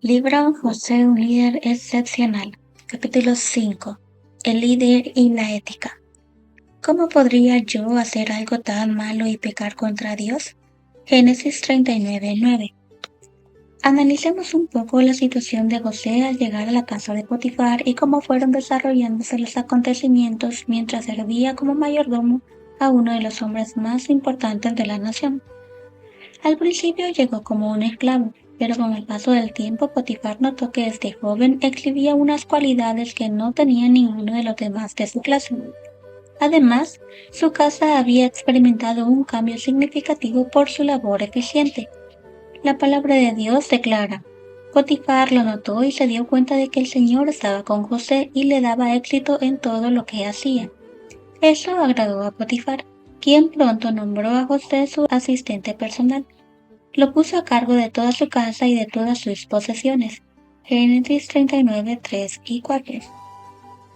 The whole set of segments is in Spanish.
Libro José, un líder excepcional. Capítulo 5. El líder y la ética. ¿Cómo podría yo hacer algo tan malo y pecar contra Dios? Génesis 39:9. Analicemos un poco la situación de José al llegar a la casa de Potifar y cómo fueron desarrollándose los acontecimientos mientras servía como mayordomo a uno de los hombres más importantes de la nación. Al principio llegó como un esclavo, pero con el paso del tiempo Potifar notó que este joven exhibía unas cualidades que no tenía ninguno de los demás de su clase. Además, su casa había experimentado un cambio significativo por su labor eficiente. La palabra de Dios declara: Potifar lo notó y se dio cuenta de que el Señor estaba con José y le daba éxito en todo lo que hacía. Eso agradó a Potifar, quien pronto nombró a José su asistente personal. Lo puso a cargo de toda su casa y de todas sus posesiones. Génesis 39:3-4.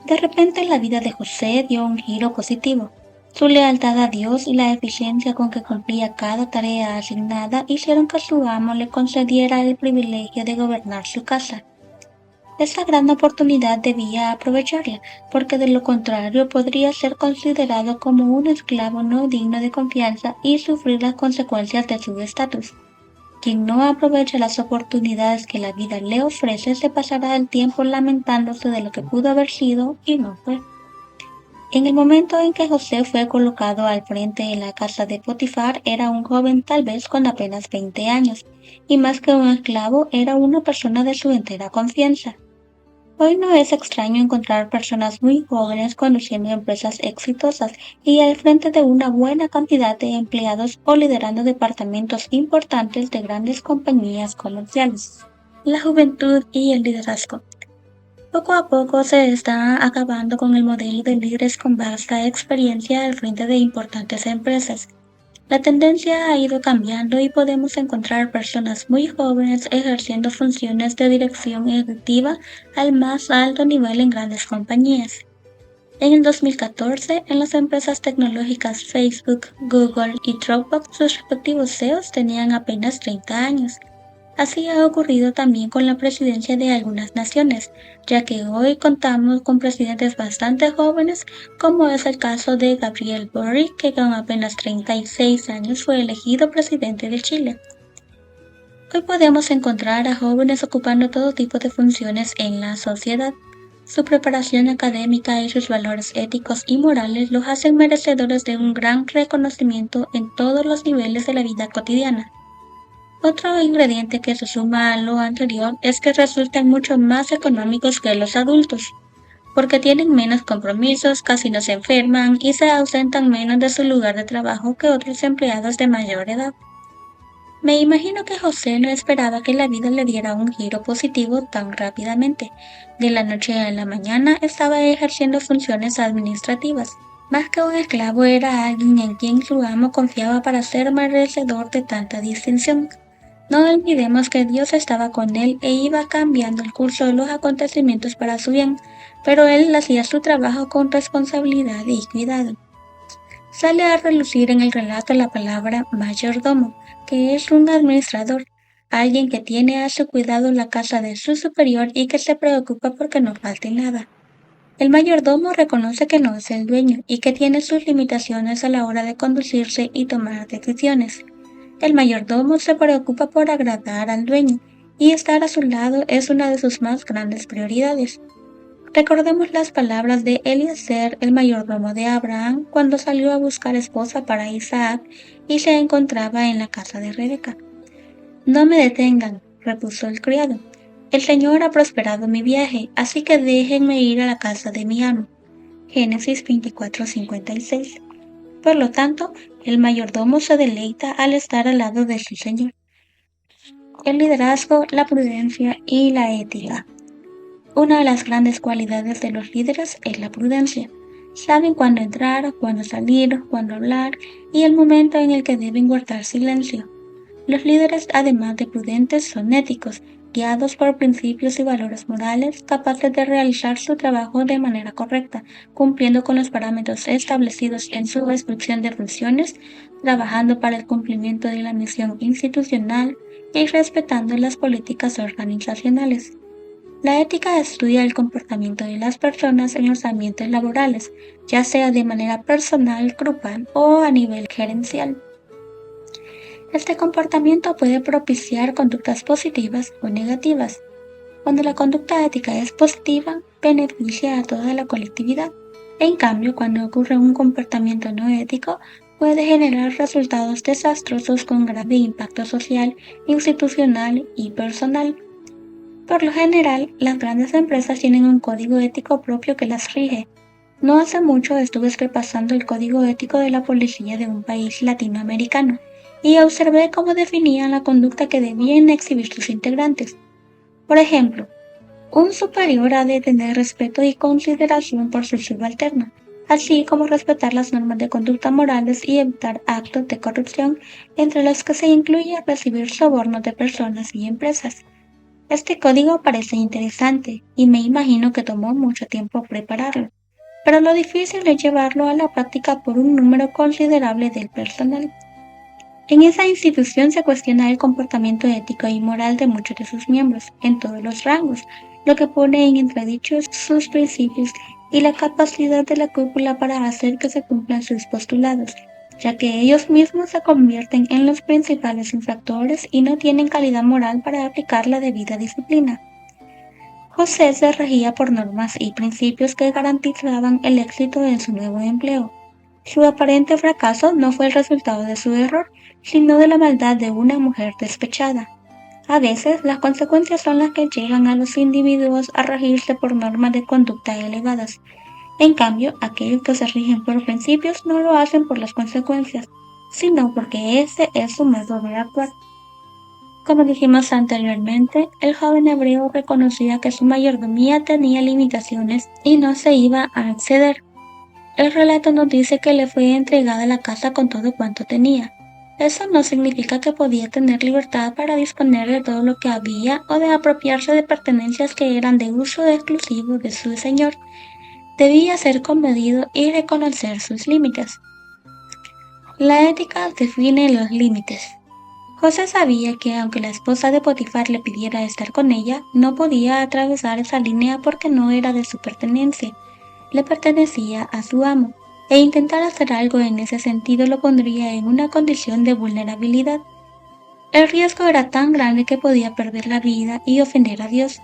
De repente la vida de José dio un giro positivo. Su lealtad a Dios y la eficiencia con que cumplía cada tarea asignada hicieron que su amo le concediera el privilegio de gobernar su casa. Esa gran oportunidad debía aprovecharla, porque de lo contrario podría ser considerado como un esclavo no digno de confianza y sufrir las consecuencias de su estatus. Quien no aprovecha las oportunidades que la vida le ofrece se pasará el tiempo lamentándose de lo que pudo haber sido y no fue. En el momento en que José fue colocado al frente de la casa de Potifar, era un joven tal vez con apenas 20 años, y más que un esclavo, era una persona de su entera confianza. Hoy no es extraño encontrar personas muy jóvenes conduciendo empresas exitosas y al frente de una buena cantidad de empleados o liderando departamentos importantes de grandes compañías comerciales. La juventud y el liderazgo. Poco a poco se está acabando con el modelo de líderes con vasta experiencia al frente de importantes empresas. La tendencia ha ido cambiando y podemos encontrar personas muy jóvenes ejerciendo funciones de dirección ejecutiva al más alto nivel en grandes compañías. En el 2014, en las empresas tecnológicas Facebook, Google y Dropbox, sus respectivos CEOs tenían apenas 30 años. Así ha ocurrido también con la presidencia de algunas naciones, ya que hoy contamos con presidentes bastante jóvenes, como es el caso de Gabriel Boric, que con apenas 36 años fue elegido presidente de Chile. Hoy podemos encontrar a jóvenes ocupando todo tipo de funciones en la sociedad. Su preparación académica y sus valores éticos y morales los hacen merecedores de un gran reconocimiento en todos los niveles de la vida cotidiana. Otro ingrediente que se suma a lo anterior es que resultan mucho más económicos que los adultos, porque tienen menos compromisos, casi no se enferman y se ausentan menos de su lugar de trabajo que otros empleados de mayor edad. Me imagino que José no esperaba que la vida le diera un giro positivo tan rápidamente. De la noche a la mañana estaba ejerciendo funciones administrativas. Más que un esclavo, era alguien en quien su amo confiaba para ser merecedor de tanta distinción. No olvidemos que Dios estaba con él e iba cambiando el curso de los acontecimientos para su bien, pero él hacía su trabajo con responsabilidad y cuidado. Sale a relucir en el relato la palabra mayordomo, que es un administrador, alguien que tiene a su cuidado la casa de su superior y que se preocupa porque no falte nada. El mayordomo reconoce que no es el dueño y que tiene sus limitaciones a la hora de conducirse y tomar decisiones. El mayordomo se preocupa por agradar al dueño, y estar a su lado es una de sus más grandes prioridades. Recordemos las palabras de Eliezer, el mayordomo de Abraham, cuando salió a buscar esposa para Isaac y se encontraba en la casa de Rebeca. No me detengan, repuso el criado. El Señor ha prosperado mi viaje, así que déjenme ir a la casa de mi amo. Génesis 24:56. Por lo tanto, el mayordomo se deleita al estar al lado de su Señor. El liderazgo, la prudencia y la ética. Una de las grandes cualidades de los líderes es la prudencia. Saben cuándo entrar, cuándo salir, cuándo hablar y el momento en el que deben guardar silencio. Los líderes, además de prudentes, son éticos, guiados por principios y valores morales, capaces de realizar su trabajo de manera correcta, cumpliendo con los parámetros establecidos en su descripción de funciones, trabajando para el cumplimiento de la misión institucional y respetando las políticas organizacionales. La ética estudia el comportamiento de las personas en los ambientes laborales, ya sea de manera personal, grupal o a nivel gerencial. Este comportamiento puede propiciar conductas positivas o negativas. Cuando la conducta ética es positiva, beneficia a toda la colectividad. En cambio, cuando ocurre un comportamiento no ético, puede generar resultados desastrosos con grave impacto social, institucional y personal. Por lo general, las grandes empresas tienen un código ético propio que las rige. No hace mucho estuve repasando el código ético de la policía de un país latinoamericano y observé cómo definían la conducta que debían exhibir sus integrantes. Por ejemplo, un superior ha de tener respeto y consideración por su subalterno, así como respetar las normas de conducta morales y evitar actos de corrupción, entre los que se incluye recibir sobornos de personas y empresas. Este código parece interesante y me imagino que tomó mucho tiempo prepararlo, pero lo difícil es llevarlo a la práctica por un número considerable del personal. En esa institución se cuestiona el comportamiento ético y moral de muchos de sus miembros, en todos los rangos, lo que pone en entredicho sus principios y la capacidad de la cúpula para hacer que se cumplan sus postulados, ya que ellos mismos se convierten en los principales infractores y no tienen calidad moral para aplicar la debida disciplina. José se regía por normas y principios que garantizaban el éxito en su nuevo empleo. Su aparente fracaso no fue el resultado de su error, sino de la maldad de una mujer despechada. A veces, las consecuencias son las que llevan a los individuos a regirse por normas de conducta elevadas. En cambio, aquellos que se rigen por principios no lo hacen por las consecuencias, sino porque ese es su método de actuar. Como dijimos anteriormente, el joven hebreo reconocía que su mayordomía tenía limitaciones y no se iba a exceder. El relato nos dice que le fue entregada la casa con todo cuanto tenía. Eso no significa que podía tener libertad para disponer de todo lo que había o de apropiarse de pertenencias que eran de uso exclusivo de su señor. Debía ser comedido y reconocer sus límites. La ética define los límites. José sabía que aunque la esposa de Potifar le pidiera estar con ella, no podía atravesar esa línea porque no era de su pertenencia, le pertenecía a su amo, e intentar hacer algo en ese sentido lo pondría en una condición de vulnerabilidad. El riesgo era tan grande que podía perder la vida y ofender a Dios.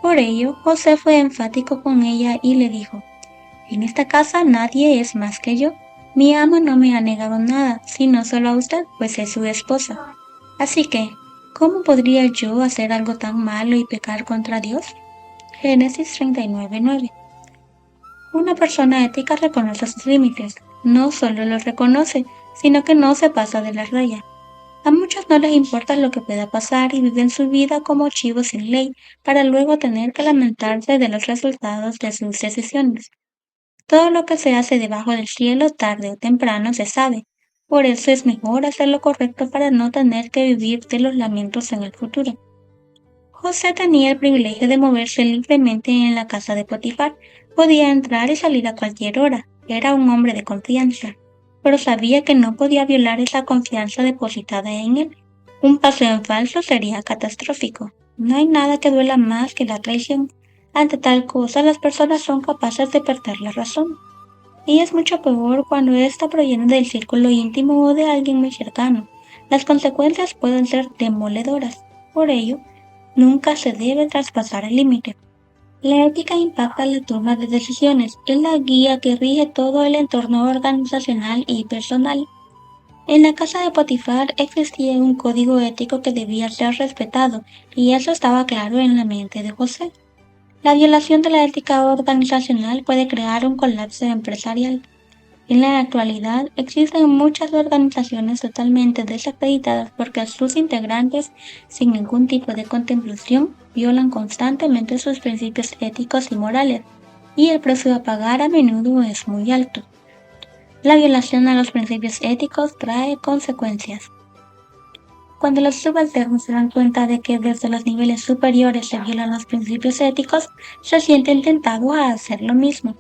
Por ello, José fue enfático con ella y le dijo: en esta casa nadie es más que yo. Mi amo no me ha negado nada, sino solo a usted, pues es su esposa. Así que, ¿cómo podría yo hacer algo tan malo y pecar contra Dios? Génesis 39:9. Una persona ética reconoce sus límites. No solo los reconoce, sino que no se pasa de la raya. A muchos no les importa lo que pueda pasar y viven su vida como chivos sin ley, para luego tener que lamentarse de los resultados de sus decisiones. Todo lo que se hace debajo del cielo tarde o temprano se sabe. Por eso es mejor hacer lo correcto para no tener que vivir de los lamentos en el futuro. José tenía el privilegio de moverse libremente en la casa de Potifar. Podía entrar y salir a cualquier hora. Era un hombre de confianza. Pero sabía que no podía violar esa confianza depositada en él. Un paso en falso sería catastrófico. No hay nada que duela más que la traición. Ante tal cosa, las personas son capaces de perder la razón. Y es mucho peor cuando ésta proviene del círculo íntimo o de alguien muy cercano. Las consecuencias pueden ser demoledoras. Por ello, nunca se debe traspasar el límite. La ética impacta la toma de decisiones, es la guía que rige todo el entorno organizacional y personal. En la casa de Potifar existía un código ético que debía ser respetado, y eso estaba claro en la mente de José. La violación de la ética organizacional puede crear un colapso empresarial. En la actualidad existen muchas organizaciones totalmente desacreditadas porque sus integrantes, sin ningún tipo de contemplación, violan constantemente sus principios éticos y morales, y el precio a pagar a menudo es muy alto. La violación a los principios éticos trae consecuencias. Cuando los subalternos se dan cuenta de que desde los niveles superiores se violan los principios éticos, se sienten tentados a hacer lo mismo.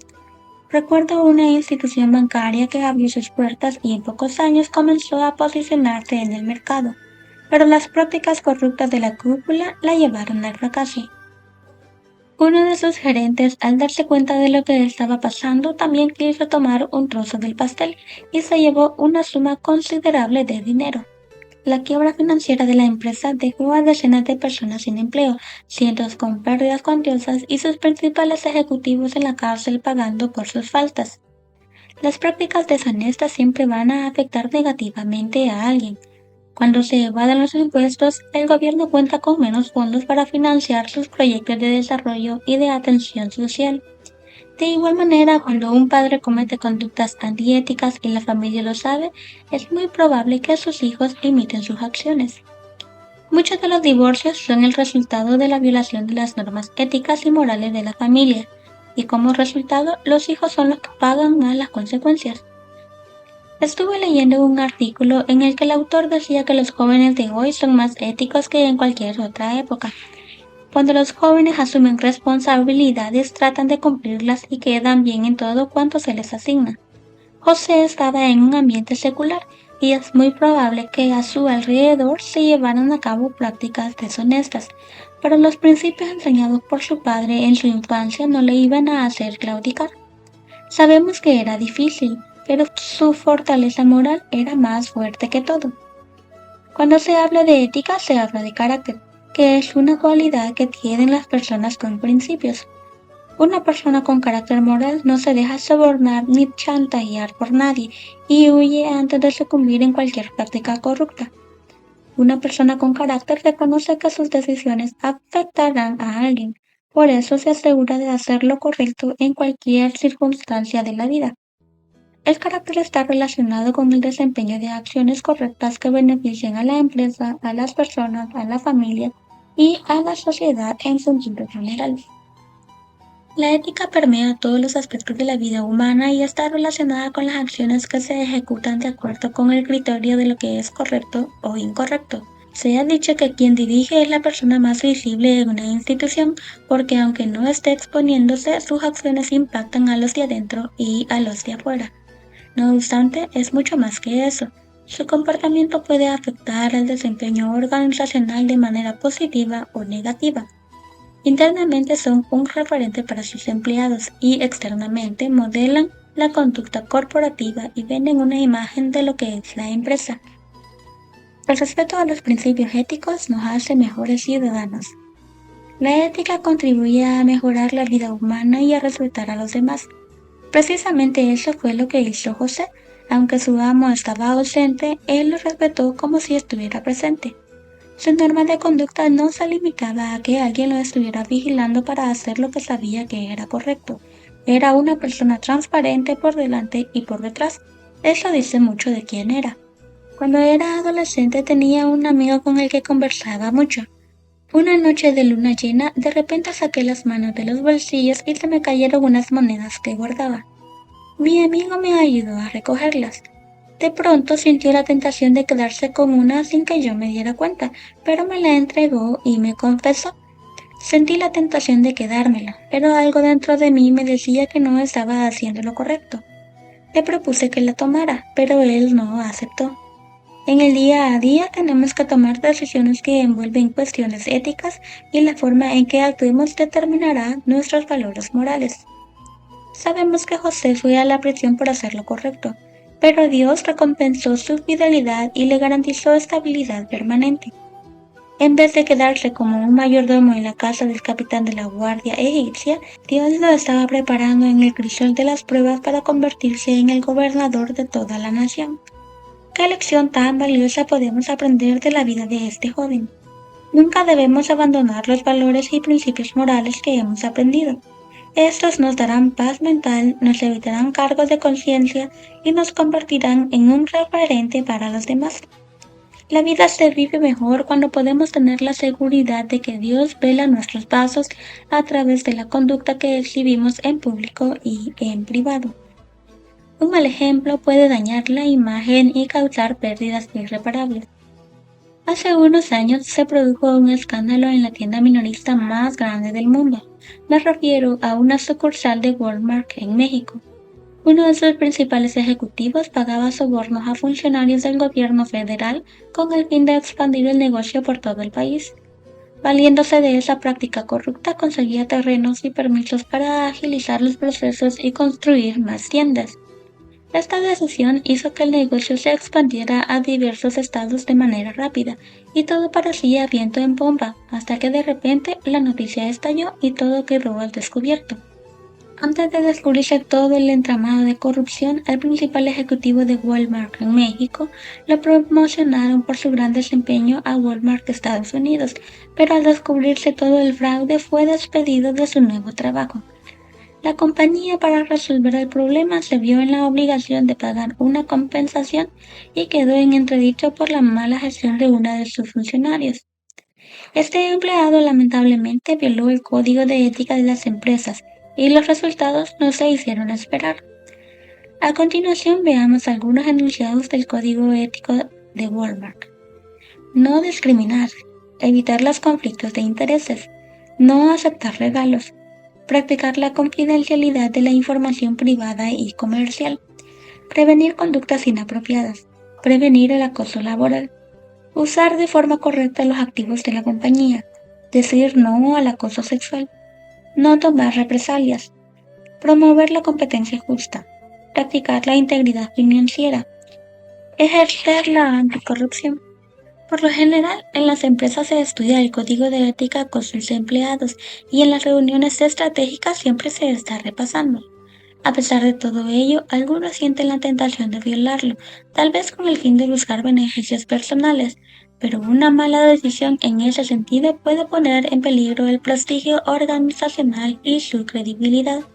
Recuerdo una institución bancaria que abrió sus puertas y en pocos años comenzó a posicionarse en el mercado, pero las prácticas corruptas de la cúpula la llevaron al fracaso. Uno de sus gerentes, al darse cuenta de lo que estaba pasando, también quiso tomar un trozo del pastel y se llevó una suma considerable de dinero. La quiebra financiera de la empresa dejó a decenas de personas sin empleo, cientos con pérdidas cuantiosas y sus principales ejecutivos en la cárcel pagando por sus faltas. Las prácticas deshonestas siempre van a afectar negativamente a alguien. Cuando se evaden los impuestos, el gobierno cuenta con menos fondos para financiar sus proyectos de desarrollo y de atención social. De igual manera, cuando un padre comete conductas antiéticas y la familia lo sabe, es muy probable que sus hijos imiten sus acciones. Muchos de los divorcios son el resultado de la violación de las normas éticas y morales de la familia, y como resultado, los hijos son los que pagan más las consecuencias. Estuve leyendo un artículo en el que el autor decía que los jóvenes de hoy son más éticos que en cualquier otra época. Cuando los jóvenes asumen responsabilidades, tratan de cumplirlas y quedan bien en todo cuanto se les asigna. José estaba en un ambiente secular y es muy probable que a su alrededor se llevaran a cabo prácticas deshonestas, pero los principios enseñados por su padre en su infancia no le iban a hacer claudicar. Sabemos que era difícil, pero su fortaleza moral era más fuerte que todo. Cuando se habla de ética, se habla de carácter, que es una cualidad que tienen las personas con principios. Una persona con carácter moral no se deja sobornar ni chantajear por nadie y huye antes de sucumbir en cualquier práctica corrupta. Una persona con carácter reconoce que sus decisiones afectarán a alguien, por eso se asegura de hacer lo correcto en cualquier circunstancia de la vida. El carácter está relacionado con el desempeño de acciones correctas que beneficien a la empresa, a las personas, a la familia y a la sociedad en sentido general. La ética permea todos los aspectos de la vida humana y está relacionada con las acciones que se ejecutan de acuerdo con el criterio de lo que es correcto o incorrecto. Se ha dicho que quien dirige es la persona más visible en una institución porque aunque no esté exponiéndose, sus acciones impactan a los de adentro y a los de afuera. No obstante, es mucho más que eso. Su comportamiento puede afectar el desempeño organizacional de manera positiva o negativa. Internamente son un referente para sus empleados y externamente modelan la conducta corporativa y venden una imagen de lo que es la empresa. El respeto a los principios éticos nos hace mejores ciudadanos. La ética contribuye a mejorar la vida humana y a respetar a los demás. Precisamente eso fue lo que hizo José. Aunque su amo estaba ausente, él lo respetó como si estuviera presente. Su norma de conducta no se limitaba a que alguien lo estuviera vigilando para hacer lo que sabía que era correcto. Era una persona transparente por delante y por detrás. Eso dice mucho de quién era. Cuando era adolescente tenía un amigo con el que conversaba mucho. Una noche de luna llena, de repente saqué las manos de los bolsillos y se me cayeron unas monedas que guardaba. Mi amigo me ayudó a recogerlas. De pronto sintió la tentación de quedarse con una sin que yo me diera cuenta, pero me la entregó y me confesó. Sentí la tentación de quedármela, pero algo dentro de mí me decía que no estaba haciendo lo correcto. Le propuse que la tomara, pero él no aceptó. En el día a día tenemos que tomar decisiones que envuelven cuestiones éticas y la forma en que actuemos determinará nuestros valores morales. Sabemos que José fue a la prisión por hacer lo correcto, pero Dios recompensó su fidelidad y le garantizó estabilidad permanente. En vez de quedarse como un mayordomo en la casa del capitán de la guardia egipcia, Dios lo estaba preparando en el crisol de las pruebas para convertirse en el gobernador de toda la nación. ¿Qué lección tan valiosa podemos aprender de la vida de este joven? Nunca debemos abandonar los valores y principios morales que hemos aprendido. Estos nos darán paz mental, nos evitarán cargos de conciencia y nos convertirán en un referente para los demás. La vida se vive mejor cuando podemos tener la seguridad de que Dios vela nuestros pasos a través de la conducta que exhibimos en público y en privado. Un mal ejemplo puede dañar la imagen y causar pérdidas irreparables. Hace unos años se produjo un escándalo en la tienda minorista más grande del mundo. Me refiero a una sucursal de Walmart en México. Uno de sus principales ejecutivos pagaba sobornos a funcionarios del gobierno federal con el fin de expandir el negocio por todo el país. Valiéndose de esa práctica corrupta, conseguía terrenos y permisos para agilizar los procesos y construir más tiendas. Esta decisión hizo que el negocio se expandiera a diversos estados de manera rápida, y todo parecía viento en pompa, hasta que de repente la noticia estalló y todo quedó al descubierto. Antes de descubrirse todo el entramado de corrupción, al principal ejecutivo de Walmart en México lo promocionaron por su gran desempeño a Walmart de Estados Unidos, pero al descubrirse todo el fraude fue despedido de su nuevo trabajo. La compañía, para resolver el problema, se vio en la obligación de pagar una compensación y quedó en entredicho por la mala gestión de uno de sus funcionarios. Este empleado lamentablemente violó el código de ética de las empresas y los resultados no se hicieron esperar. A continuación veamos algunos enunciados del código ético de Walmart. No discriminar, evitar los conflictos de intereses, no aceptar regalos, practicar la confidencialidad de la información privada y comercial, prevenir conductas inapropiadas, prevenir el acoso laboral, usar de forma correcta los activos de la compañía, decir no al acoso sexual, no tomar represalias, promover la competencia justa, practicar la integridad financiera, ejercer la anticorrupción. Por lo general, en las empresas se estudia el código de ética con sus empleados y en las reuniones estratégicas siempre se está repasando. A pesar de todo ello, algunos sienten la tentación de violarlo, tal vez con el fin de buscar beneficios personales, pero una mala decisión en ese sentido puede poner en peligro el prestigio organizacional y su credibilidad.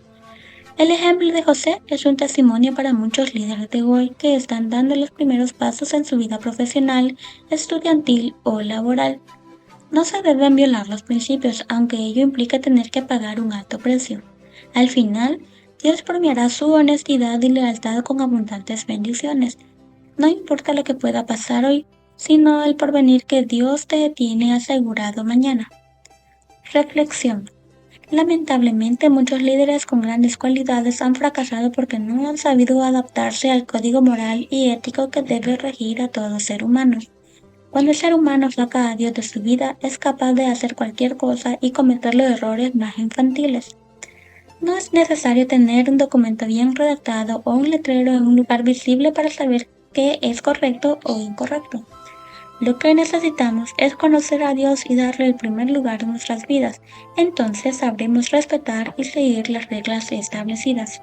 El ejemplo de José es un testimonio para muchos líderes de hoy que están dando los primeros pasos en su vida profesional, estudiantil o laboral. No se deben violar los principios, aunque ello implique tener que pagar un alto precio. Al final, Dios premiará su honestidad y lealtad con abundantes bendiciones. No importa lo que pueda pasar hoy, sino el porvenir que Dios te tiene asegurado mañana. Reflexión. Lamentablemente, muchos líderes con grandes cualidades han fracasado porque no han sabido adaptarse al código moral y ético que debe regir a todo ser humano. Cuando el ser humano saca a Dios de su vida, es capaz de hacer cualquier cosa y cometer los errores más infantiles. No es necesario tener un documento bien redactado o un letrero en un lugar visible para saber qué es correcto o incorrecto. Lo que necesitamos es conocer a Dios y darle el primer lugar en nuestras vidas. Entonces sabremos respetar y seguir las reglas establecidas.